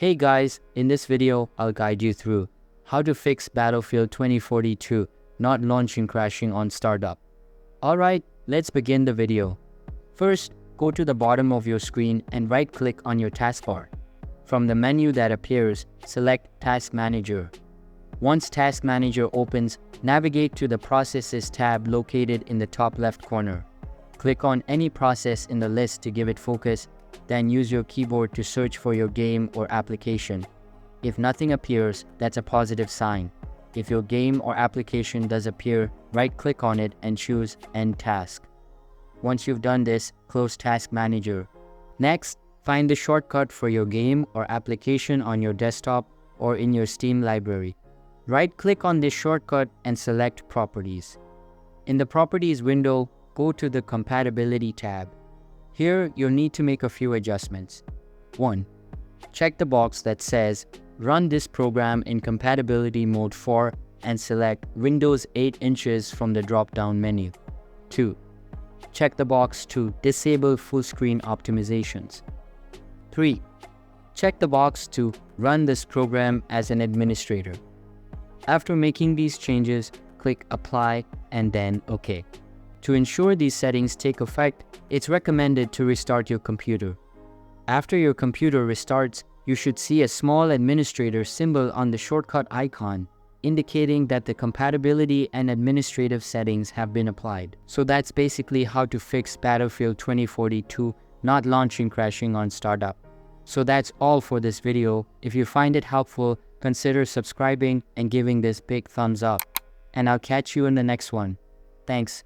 Hey guys, in this video, I'll guide you through how to fix Battlefield 2042 not launching crashing on startup. Alright, let's begin the video. First, go to the bottom of your screen and right-click on your taskbar. From the menu that appears, select Task Manager. Once Task Manager opens, navigate to the Processes tab located in the top left corner. Click on any process in the list to give it focus, then use your keyboard to search for your game or application. If nothing appears, that's a positive sign. If your game or application does appear, right-click on it and choose End Task. Once you've done this, close Task Manager. Next, find the shortcut for your game or application on your desktop or in your Steam library. Right-click on this shortcut and select Properties. In the Properties window, go to the Compatibility tab. Here, you'll need to make a few adjustments. 1. Check the box that says Run this program in compatibility mode 4 and select Windows 8 inches from the drop-down menu. 2. Check the box to disable full screen optimizations. 3. Check the box to run this program as an administrator. After making these changes, click Apply and then OK. To ensure these settings take effect, it's recommended to restart your computer. After your computer restarts, you should see a small administrator symbol on the shortcut icon, indicating that the compatibility and administrative settings have been applied. So that's basically how to fix Battlefield 2042 not launching crashing on startup. So that's all for this video. If you find it helpful, consider subscribing and giving this big thumbs up. And I'll catch you in the next one. Thanks.